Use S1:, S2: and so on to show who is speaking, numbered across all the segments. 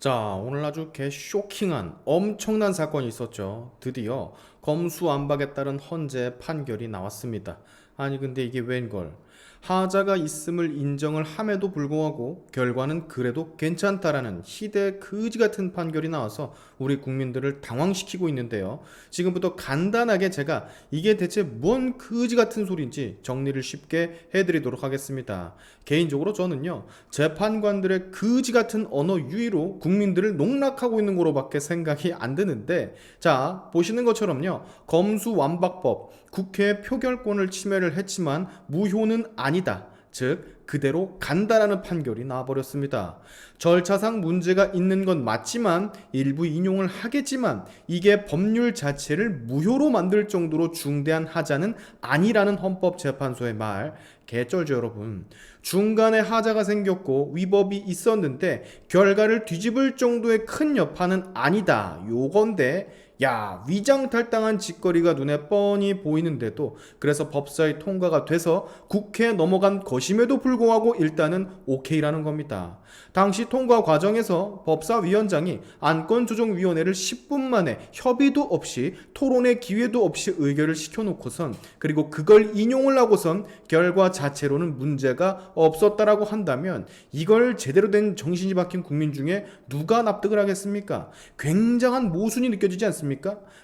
S1: 자, 오늘 아주 개 쇼킹한 엄청난 사건이 있었죠. 드디어 검수완박에 따른 헌재 판결이 나왔습니다. 아니 근데 이게 웬걸? 하자가 있음을 인정을 함에도 불구하고 결과는 그래도 괜찮다라는 희대 그지 같은 판결이 나와서 우리 국민들을 당황시키고 있는데요. 지금부터 간단하게 제가 이게 대체 뭔 그지 같은 소리인지 정리를 쉽게 해드리도록 하겠습니다. 개인적으로 저는요, 재판관들의 그지 같은 언어 유희로 국민들을 농락하고 있는 거로밖에 생각이 안 드는데, 자, 보시는 것처럼요, 검수완박법, 국회의 표결권을 침해를 했지만 무효는 아니다. 즉 그대로 간다라는 판결이 나와버렸습니다. 절차상 문제가 있는 건 맞지만 일부 인용을 하겠지만 이게 법률 자체를 무효로 만들 정도로 중대한 하자는 아니라는 헌법재판소의 말. 개쩔죠 여러분. 중간에 하자가 생겼고 위법이 있었는데 결과를 뒤집을 정도의 큰 여파는 아니다 요건데, 야, 위장탈당한 짓거리가 눈에 뻔히 보이는데도 그래서 법사위 통과가 돼서 국회에 넘어간 것임에도 불구하고 일단은 오케이라는 겁니다. 당시 통과 과정에서 법사위원장이 안건조정위원회를 10분 만에 협의도 없이 토론의 기회도 없이 의결을 시켜놓고선, 그리고 그걸 인용을 하고선 결과 자체로는 문제가 없었다라고 한다면 이걸 제대로 된 정신이 박힌 국민 중에 누가 납득을 하겠습니까? 굉장한 모순이 느껴지지 않습니까?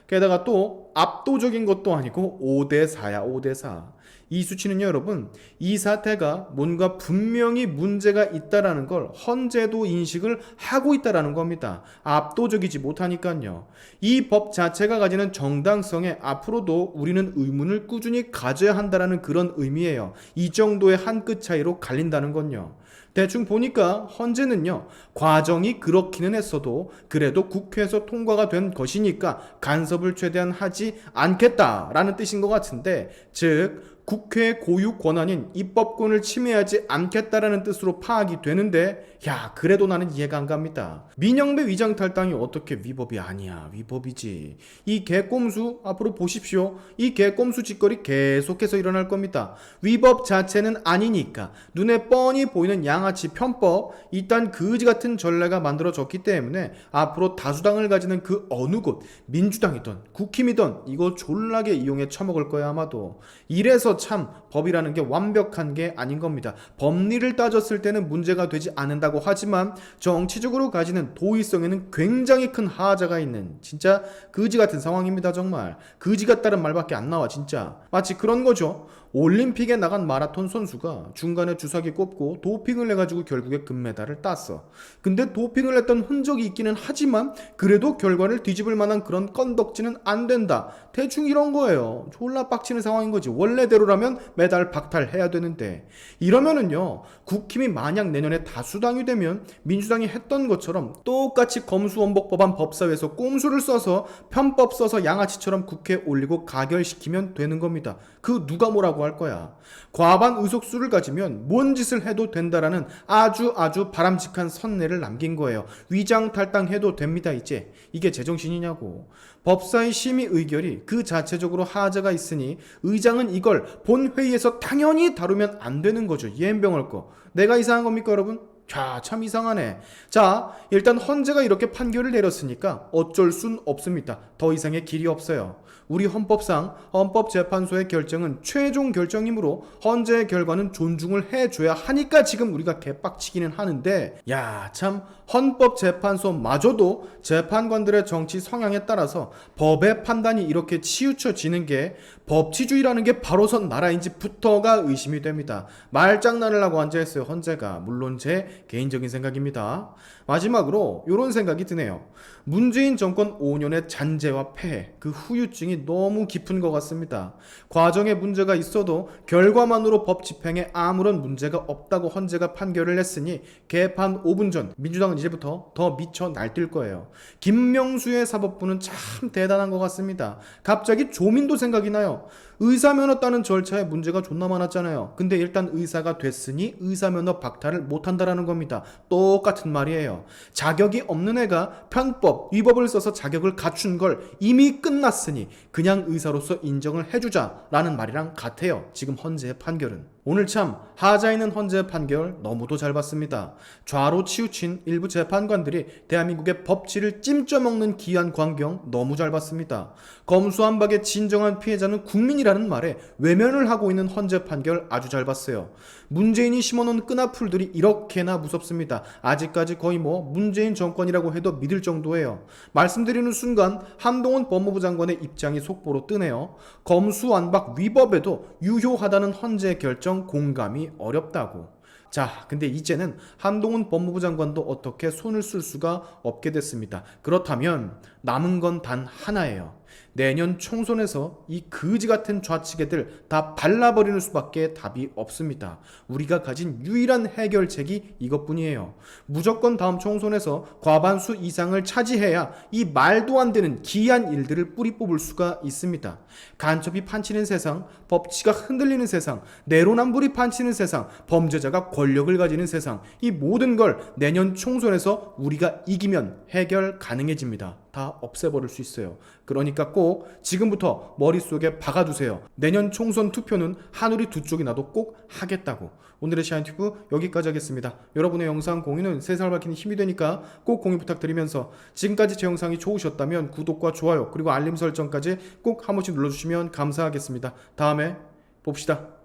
S1: 게다가 또 압도적인 것도 아니고 5대4야 5대4. 이 수치는요 여러분, 이 사태가 뭔가 분명히 문제가 있다라는 걸 헌재도 인식을 하고 있다라는 겁니다. 압도적이지 못하니까요. 이 법 자체가 가지는 정당성에 앞으로도 우리는 의문을 꾸준히 가져야 한다라는 그런 의미예요. 이 정도의 한 끗 차이로 갈린다는 건요. 대충 보니까 헌재는요, 과정이 그렇기는 했어도 그래도 국회에서 통과가 된 것이니까 간섭을 최대한 하지 않겠다라는 뜻인 것 같은데, 즉 국회의 고유 권한인 입법권을 침해하지 않겠다라는 뜻으로 파악이 되는데, 야, 그래도 나는 이해가 안 갑니다. 민영배 위장탈당이 어떻게 위법이 아니야? 위법이지. 이 개꼼수 앞으로 보십시오. 이 개꼼수 짓거리 계속해서 일어날 겁니다. 위법 자체는 아니니까 눈에 뻔히 보이는 양아치 편법, 이딴 그지 같은 전례가 만들어졌기 때문에 앞으로 다수당을 가지는 그 어느 곳, 민주당이든 국힘이든 이거 졸라게 이용해 처먹을 거야 아마도. 이래서 참 법이라는 게 완벽한 게 아닌 겁니다. 법리를 따졌을 때는 문제가 되지 않는다고 하지만 정치적으로 가지는 도의성에는 굉장히 큰 하자가 있는 진짜 그지 같은 상황입니다. 정말 그지 같다는 말밖에 안 나와. 진짜 마치 그런 거죠. 올림픽에 나간 마라톤 선수가 중간에 주사기 꼽고 도핑을 해가지고 결국에 금메달을 땄어. 근데 도핑을 했던 흔적이 있기는 하지만 그래도 결과를 뒤집을 만한 그런 건덕지는 안 된다. 대충 이런 거예요. 졸라 빡치는 상황인 거지. 원래대로라면 메달 박탈해야 되는데, 이러면은요, 국힘이 만약 내년에 다수당이 되면 민주당이 했던 것처럼 똑같이 검수원복법안 법사위에서 꼼수를 써서 편법 써서 양아치처럼 국회에 올리고 가결시키면 되는 겁니다. 그 누가 뭐라고 할 거야. 과반 의석수를 가지면 뭔 짓을 해도 된다라는 아주 바람직한 선례를 남긴 거예요. 위장탈당해도 됩니다. 이제 이게 제정신이냐고. 법사위 심의 의결이 그 자체적으로 하자가 있으니 의장은 이걸 본회의에서 당연히 다루면 안 되는 거죠. 이엠병할 거. 내가 이상한 겁니까 여러분? 자, 참 이상하네. 자, 일단 헌재가 이렇게 판결을 내렸으니까 어쩔 순 없습니다. 더 이상의 길이 없어요. 우리 헌법상 헌법재판소의 결정은 최종 결정이므로 헌재의 결과는 존중을 해줘야 하니까 지금 우리가 개빡치기는 하는데, 야, 참 헌법재판소마저도 재판관들의 정치 성향에 따라서 법의 판단이 이렇게 치우쳐지는 게 법치주의라는 게 바로선 나라인지부터가 의심이 됩니다. 말장난을 하고 앉아있어요 헌재가. 물론 제 개인적인 생각입니다. 마지막으로 이런 생각이 드네요. 문재인 정권 5년의 잔재와 폐해, 그 후유증이 너무 깊은 것 같습니다. 과정에 문제가 있어도 결과만으로 법 집행에 아무런 문제가 없다고 헌재가 판결을 했으니 개판 5분 전 민주당은 이제부터 더 미쳐 날뛸 거예요. 김명수의 사법부는 참 대단한 것 같습니다. 갑자기 조민도 생각이 나요. 의사면허 따는 절차에 문제가 존나 많았잖아요. 근데 일단 의사가 됐으니 의사면허 박탈을 못한다라는 겁니다. 똑같은 말이에요. 자격이 없는 애가 편법, 위법을 써서 자격을 갖춘 걸 이미 끝났으니 그냥 의사로서 인정을 해주자라는 말이랑 같아요. 지금 헌재의 판결은. 오늘 참 하자 있는 헌재 판결 너무도 잘 봤습니다. 좌로 치우친 일부 재판관들이 대한민국의 법치를 찜쪄먹는 기이한 광경 너무 잘 봤습니다. 검수완박의 진정한 피해자는 국민이라는 말에 외면을 하고 있는 헌재 판결 아주 잘 봤어요. 문재인이 심어놓은 끈앞풀들이 이렇게나 무섭습니다. 아직까지 거의 문재인 정권이라고 해도 믿을 정도예요. 말씀드리는 순간 한동훈 법무부 장관의 입장이 속보로 뜨네요. 검수완박 위법에도 유효하다는 헌재 결정 공감이 어렵다고. 자, 근데 이제는 한동훈 법무부 장관도 어떻게 손을 쓸 수가 없게 됐습니다. 그렇다면 남은 건 단 하나예요. 내년 총선에서 이 그지 같은 좌치개들 다 발라버리는 수밖에 답이 없습니다. 우리가 가진 유일한 해결책이 이것뿐이에요. 무조건 다음 총선에서 과반수 이상을 차지해야 이 말도 안 되는 기이한 일들을 뿌리 뽑을 수가 있습니다. 간첩이 판치는 세상, 법치가 흔들리는 세상, 내로남불이 판치는 세상, 범죄자가 권력을 가지는 세상, 이 모든 걸 내년 총선에서 우리가 이기면 해결 가능해집니다. 다 없애버릴 수 있어요. 그러니까 꼭 지금부터 머릿속에 박아두세요. 내년 총선 투표는 하늘이 두 쪽이 나도 꼭 하겠다고. 오늘의 샤인튜브 여기까지 하겠습니다. 여러분의 영상 공유는 세상을 밝히는 힘이 되니까 꼭 공유 부탁드리면서 지금까지 제 영상이 좋으셨다면 구독과 좋아요 그리고 알림 설정까지 꼭 한 번씩 눌러주시면 감사하겠습니다. 다음에 봅시다.